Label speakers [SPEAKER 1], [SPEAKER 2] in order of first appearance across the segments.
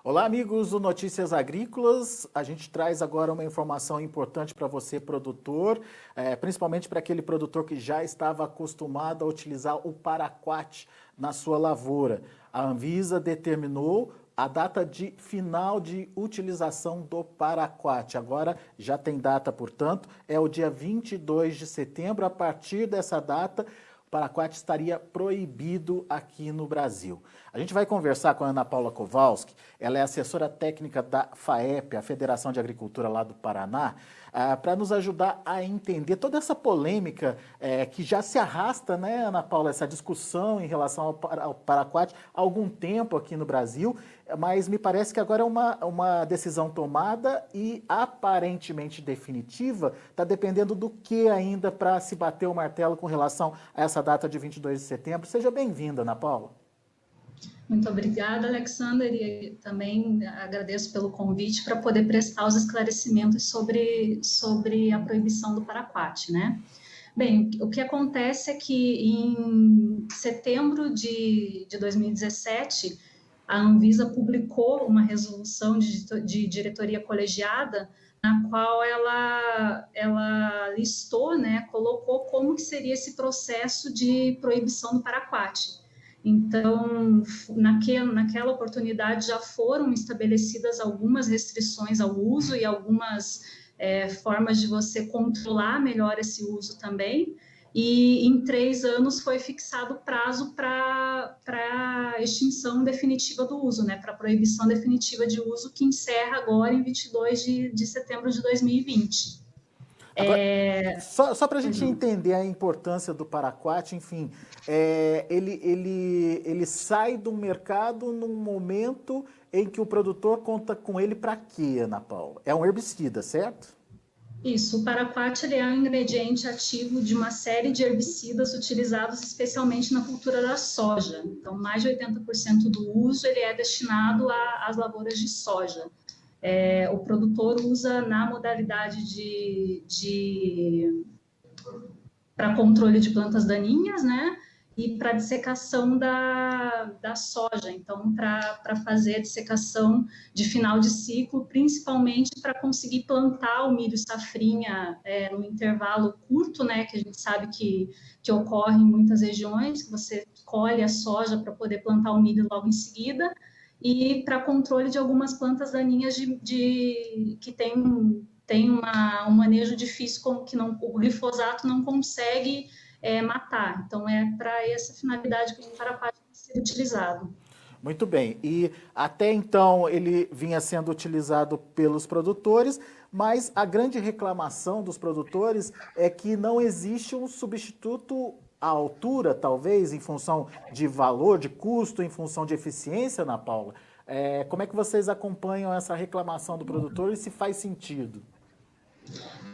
[SPEAKER 1] Olá, amigos do Notícias Agrícolas. A gente traz agora uma informação importante para você, produtor, principalmente para aquele produtor que já estava acostumado a utilizar o paraquat na sua lavoura. A Anvisa determinou a data de final de utilização do paraquat. Agora já tem data, portanto, é o dia 22 de setembro. A partir dessa data, o paraquat estaria proibido aqui no Brasil. A gente vai conversar com a Ana Paula Kowalski, ela é assessora técnica da FAEP, a Federação de Agricultura lá do Paraná, para nos ajudar a entender toda essa polêmica que já se arrasta, né, Ana Paula, essa discussão em relação ao paraquat há algum tempo aqui no Brasil, mas me parece que agora é uma decisão tomada e aparentemente definitiva, está dependendo do que ainda para se bater o martelo com relação a essa data de 22 de setembro. Seja bem-vinda, Ana Paula.
[SPEAKER 2] Muito obrigada, Alexander, e também agradeço pelo convite para poder prestar os esclarecimentos sobre a proibição do paraquat, né? Bem, o que acontece é que em setembro de 2017, a Anvisa publicou uma resolução de diretoria colegiada na qual ela listou, né, colocou como que seria esse processo de proibição do paraquat. Então, naquela oportunidade já foram estabelecidas algumas restrições ao uso e algumas formas de você controlar melhor esse uso também. E em 3 anos foi fixado o prazo para a extinção definitiva do uso, né, para a proibição definitiva de uso, que encerra agora em 22 de setembro de 2020.
[SPEAKER 1] Agora, só para a gente entender a importância do paraquat, enfim, ele sai do mercado num momento em que o produtor conta com ele para quê, Ana Paula? É um herbicida, certo?
[SPEAKER 2] Isso, o paraquat ele é um ingrediente ativo de uma série de herbicidas utilizados especialmente na cultura da soja. Então, mais de 80% do uso ele é destinado às lavouras de soja. O produtor usa na modalidade para controle de plantas daninhas, né? E para dissecação da soja, então para fazer a dissecação de final de ciclo, principalmente para conseguir plantar o milho safrinha no intervalo curto, né, que a gente sabe que ocorre em muitas regiões, que você colhe a soja para poder plantar o milho logo em seguida, e para controle de algumas plantas daninhas que tem um manejo difícil, como que o glifosato não consegue matar. Então, é para essa finalidade que o paraquat tem sido utilizado.
[SPEAKER 1] Muito bem. E até então ele vinha sendo utilizado pelos produtores, mas a grande reclamação dos produtores é que não existe um substituto à altura, talvez, em função de valor, de custo, em função de eficiência, Ana Paula. Como é que vocês acompanham essa reclamação do produtor e se faz sentido?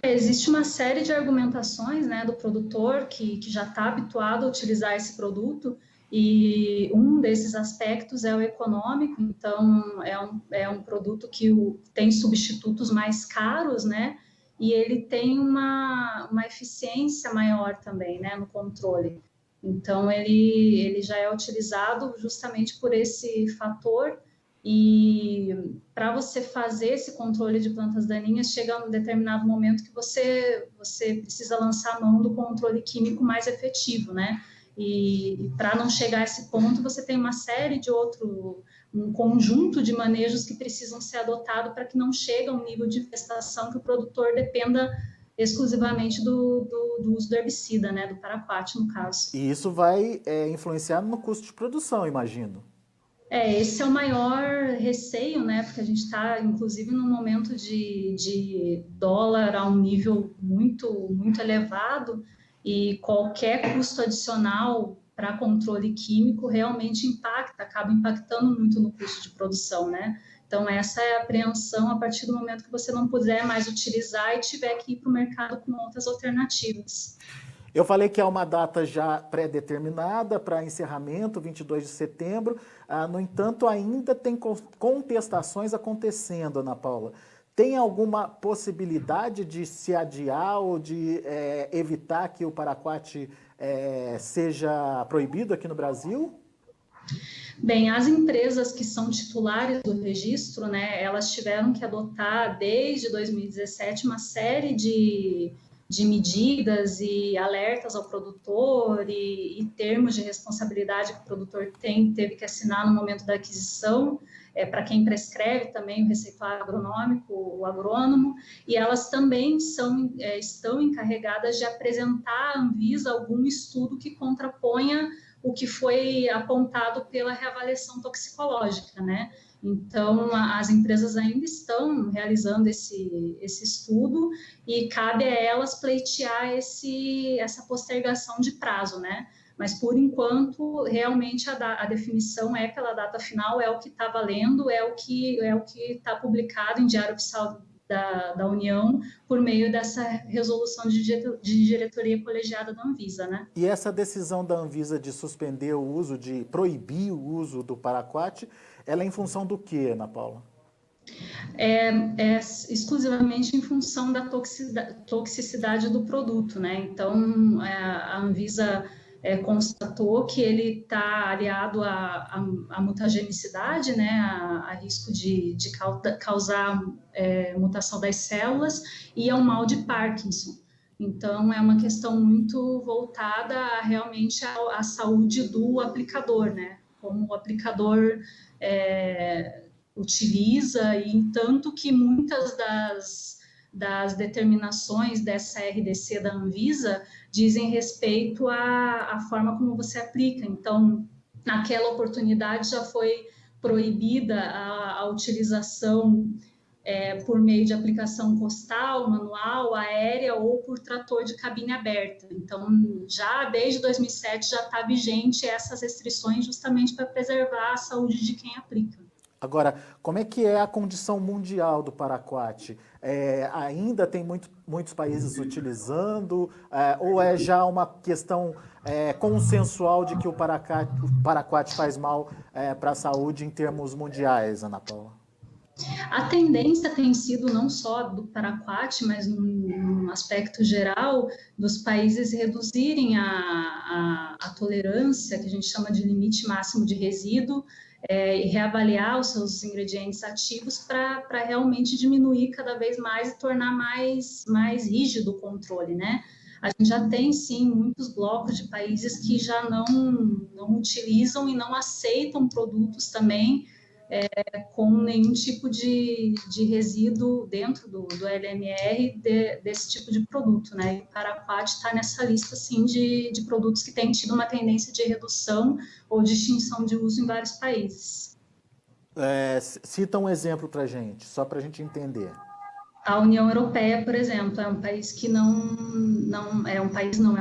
[SPEAKER 2] Existe uma série de argumentações, né, do produtor que já está habituado a utilizar esse produto, e um desses aspectos é o econômico. Então é um produto que tem substitutos mais caros, né, e ele tem uma eficiência maior também, né, no controle. Então ele já é utilizado justamente por esse fator. E para você fazer esse controle de plantas daninhas, chega um determinado momento que você precisa lançar a mão do controle químico mais efetivo, né? E para não chegar a esse ponto, você tem uma série de um conjunto de manejos que precisam ser adotados para que não chegue a um nível de infestação que o produtor dependa exclusivamente do uso do herbicida, né? Do paraquat, no caso.
[SPEAKER 1] E isso vai influenciar no custo de produção, imagino.
[SPEAKER 2] Esse é o maior receio, né? Porque a gente está, inclusive, num momento de dólar a um nível muito, muito elevado, e qualquer custo adicional para controle químico realmente acaba impactando muito no custo de produção, né? Então, essa é a apreensão a partir do momento que você não puder mais utilizar e tiver que ir para o mercado com outras alternativas.
[SPEAKER 1] Eu falei que é uma data já pré-determinada para encerramento, 22 de setembro. No entanto, ainda tem contestações acontecendo, Ana Paula. Tem alguma possibilidade de se adiar ou de evitar que o paraquat seja proibido aqui no Brasil?
[SPEAKER 2] Bem, as empresas que são titulares do registro, né, elas tiveram que adotar desde 2017 uma série de medidas e alertas ao produtor e termos de responsabilidade que o produtor teve que assinar no momento da aquisição, para quem prescreve também o receituário agronômico, o agrônomo, e elas também estão encarregadas de apresentar à Anvisa algum estudo que contraponha o que foi apontado pela reavaliação toxicológica, né? Então, as empresas ainda estão realizando esse estudo e cabe a elas pleitear essa postergação de prazo, né? Mas, por enquanto, realmente a definição é pela data final, é o que está valendo, é o que está publicado em Diário Oficial da União por meio dessa resolução de diretoria colegiada da Anvisa, né?
[SPEAKER 1] E essa decisão da Anvisa de suspender o uso, de proibir o uso do paraquat, ela é em função do quê, Ana Paula?
[SPEAKER 2] É exclusivamente em função da toxicidade do produto, né? Então, a Anvisa constatou que ele está aliado à mutagenicidade, né? A risco de causar mutação das células e ao mal de Parkinson. Então, é uma questão muito voltada realmente à saúde do aplicador, né? Como o aplicador utiliza, e tanto que muitas das determinações dessa RDC da Anvisa dizem respeito à forma como você aplica. Então, naquela oportunidade já foi proibida a utilização por meio de aplicação costal, manual, aérea ou por trator de cabine aberta. Então, já desde 2007 já está vigente essas restrições justamente para preservar a saúde de quem aplica.
[SPEAKER 1] Agora, como é que é a condição mundial do paraquat? Ainda tem muitos países utilizando, ou é já uma questão consensual de que o paraquat faz mal para a saúde em termos mundiais, Ana Paula?
[SPEAKER 2] A tendência tem sido não só do paraquat, mas num aspecto geral, dos países reduzirem a tolerância, que a gente chama de limite máximo de resíduo, e reavaliar os seus ingredientes ativos para realmente diminuir cada vez mais e tornar mais rígido o controle, né? A gente já tem, sim, muitos blocos de países que já não utilizam e não aceitam produtos também com nenhum tipo de resíduo dentro do LMR desse tipo de produto, né? E o paraquat está nessa lista, assim, de produtos que têm tido uma tendência de redução ou de extinção de uso em vários países.
[SPEAKER 1] Cita um exemplo para a gente, só para a gente entender.
[SPEAKER 2] A União Europeia, por exemplo, é um país que é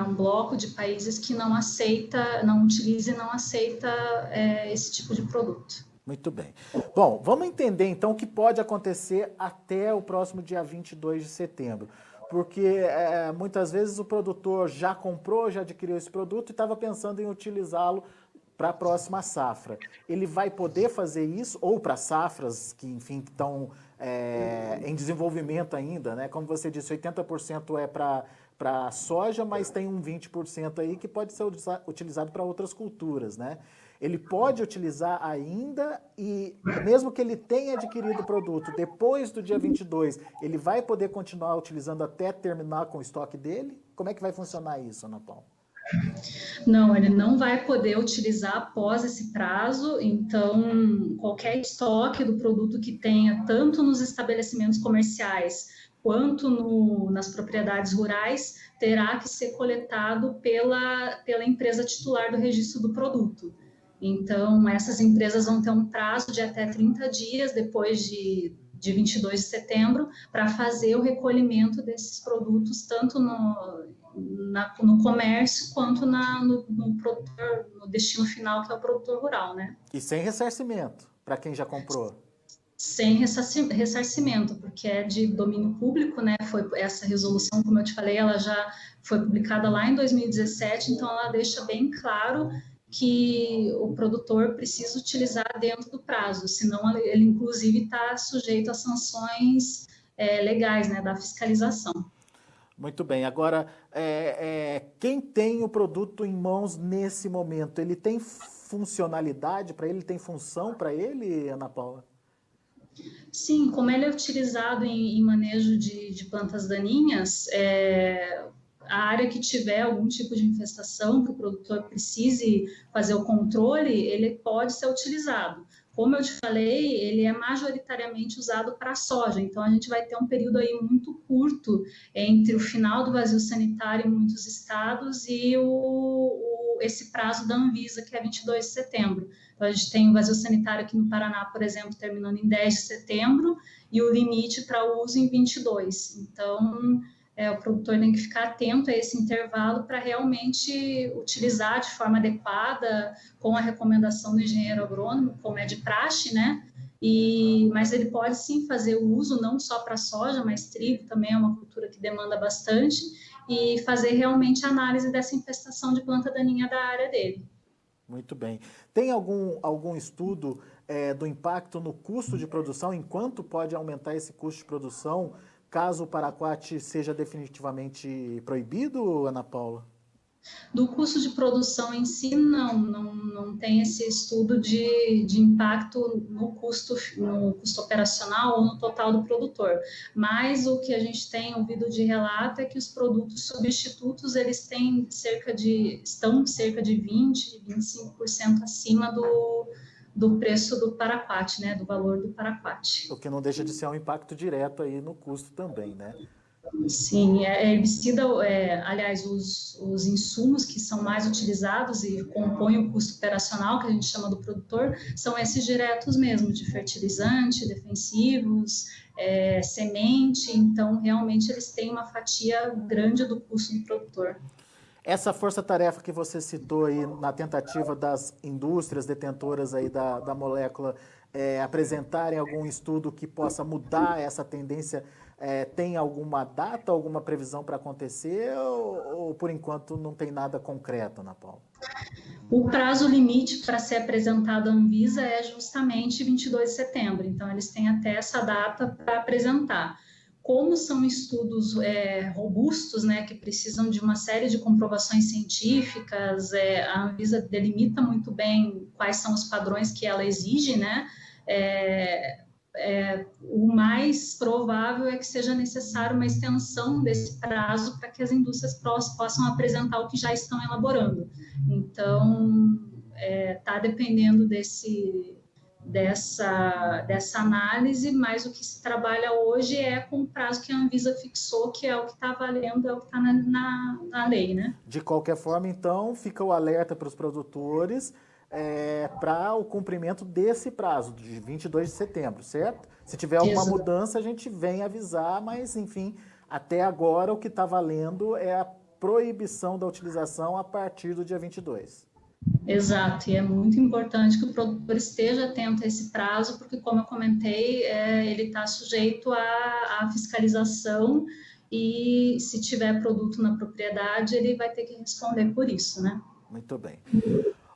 [SPEAKER 2] um bloco de países que não aceita, não utiliza e não aceita esse tipo de produto.
[SPEAKER 1] Muito bem. Bom, vamos entender então o que pode acontecer até o próximo dia 22 de setembro. Porque muitas vezes o produtor já comprou, já adquiriu esse produto e estava pensando em utilizá-lo para a próxima safra. Ele vai poder fazer isso, ou para safras que, enfim, estão em desenvolvimento ainda, né? Como você disse, 80% é para soja, mas tem um 20% aí que pode ser utilizado para outras culturas, né? Ele pode utilizar ainda e, mesmo que ele tenha adquirido o produto depois do dia 22, ele vai poder continuar utilizando até terminar com o estoque dele? Como é que vai funcionar isso, Ana Paula?
[SPEAKER 2] Não, ele não vai poder utilizar após esse prazo, então qualquer estoque do produto que tenha, tanto nos estabelecimentos comerciais quanto nas propriedades rurais, terá que ser coletado pela empresa titular do registro do produto. Então, essas empresas vão ter um prazo de até 30 dias depois de 22 de setembro para fazer o recolhimento desses produtos, tanto no comércio quanto no produtor, no destino final, que é o produtor rural, né?
[SPEAKER 1] E sem ressarcimento, para quem já comprou.
[SPEAKER 2] Sem ressarcimento, porque é de domínio público, né? Foi essa resolução, como eu te falei, ela já foi publicada lá em 2017, então ela deixa bem claro que o produtor precisa utilizar dentro do prazo, senão ele inclusive está sujeito a sanções legais, né, da fiscalização.
[SPEAKER 1] Muito bem. Agora, quem tem o produto em mãos nesse momento, ele tem funcionalidade para ele, tem função para ele, Ana Paula?
[SPEAKER 2] Sim, como ele é utilizado em manejo de plantas daninhas, a área que tiver algum tipo de infestação, que o produtor precise fazer o controle, ele pode ser utilizado. Como eu te falei, ele é majoritariamente usado para a soja, então a gente vai ter um período aí muito curto entre o final do vazio sanitário em muitos estados e esse prazo da Anvisa, que é 22 de setembro. Então, a gente tem o vazio sanitário aqui no Paraná, por exemplo, terminando em 10 de setembro e o limite para uso em 22. Então, o produtor tem que ficar atento a esse intervalo para realmente utilizar de forma adequada, com a recomendação do engenheiro agrônomo, como é de praxe, né? Mas ele pode sim fazer o uso não só para soja, mas trigo também é uma cultura que demanda bastante, e fazer realmente análise dessa infestação de planta daninha da área dele.
[SPEAKER 1] Muito bem. Tem algum estudo do impacto no custo de produção, enquanto pode aumentar esse custo de produção, caso o paraquat seja definitivamente proibido, Ana Paula?
[SPEAKER 2] Do custo de produção em si, não tem esse estudo de impacto no custo operacional ou no total do produtor. Mas o que a gente tem ouvido de relato é que os produtos substitutos, eles estão cerca de 20%, 25% acima do preço do paraquat, né, do valor do paraquat.
[SPEAKER 1] O que não deixa de ser um impacto direto aí no custo também, né?
[SPEAKER 2] Sim, herbicida, aliás, os insumos que são mais utilizados e compõem o custo operacional, que a gente chama do produtor, são esses diretos mesmo, de fertilizante, defensivos, semente, então realmente eles têm uma fatia grande do custo do produtor.
[SPEAKER 1] Essa força-tarefa que você citou aí na tentativa das indústrias detentoras aí da molécula apresentarem algum estudo que possa mudar essa tendência, tem alguma data, alguma previsão para acontecer ou por enquanto não tem nada concreto, Ana Paula?
[SPEAKER 2] O prazo limite para ser apresentado à Anvisa é justamente 22 de setembro, então eles têm até essa data para apresentar. Como são estudos robustos, né, que precisam de uma série de comprovações científicas, a Anvisa delimita muito bem quais são os padrões que ela exige, né, o mais provável é que seja necessário uma extensão desse prazo para que as indústrias possam apresentar o que já estão elaborando. Então, está dependendo dessa análise, mas o que se trabalha hoje é com o prazo que a Anvisa fixou, que é o que está valendo, é o que está na lei, né?
[SPEAKER 1] De qualquer forma, então, fica o alerta para os produtores para o cumprimento desse prazo, de 22 de setembro, certo? Se tiver alguma mudança, a gente vem avisar, mas, enfim, até agora o que está valendo é a proibição da utilização a partir do dia 22.
[SPEAKER 2] Exato, e é muito importante que o produtor esteja atento a esse prazo, porque, como eu comentei, ele está sujeito à fiscalização e, se tiver produto na propriedade, ele vai ter que responder por isso, né?
[SPEAKER 1] Muito bem.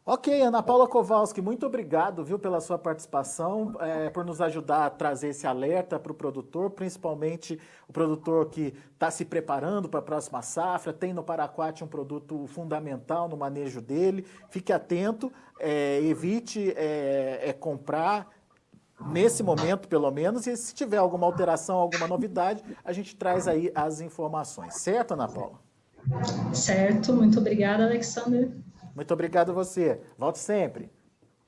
[SPEAKER 1] Ok, Ana Paula Kowalski, muito obrigado, viu, pela sua participação, por nos ajudar a trazer esse alerta para o produtor, principalmente o produtor que está se preparando para a próxima safra, tem no paraquat um produto fundamental no manejo dele. Fique atento, evite comprar nesse momento, pelo menos, e se tiver alguma alteração, alguma novidade, a gente traz aí as informações. Certo, Ana Paula?
[SPEAKER 2] Certo, muito obrigada, Alexander.
[SPEAKER 1] Muito obrigado a você. Volte sempre.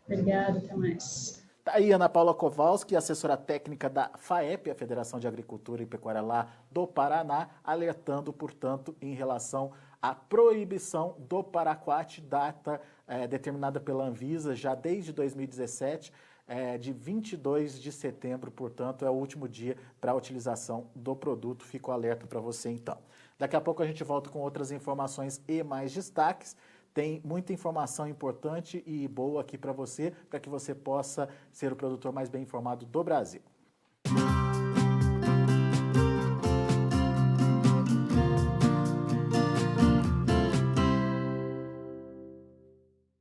[SPEAKER 2] Obrigada, até mais.
[SPEAKER 1] Tá aí Ana Paula Kowalski, assessora técnica da FAEP, a Federação de Agricultura e Pecuária lá do Paraná, alertando, portanto, em relação à proibição do paraquat, data determinada pela Anvisa já desde 2017, de 22 de setembro, portanto, é o último dia para a utilização do produto. Fico alerta para você, então. Daqui a pouco a gente volta com outras informações e mais destaques. Tem muita informação importante e boa aqui para você, para que você possa ser o produtor mais bem informado do Brasil.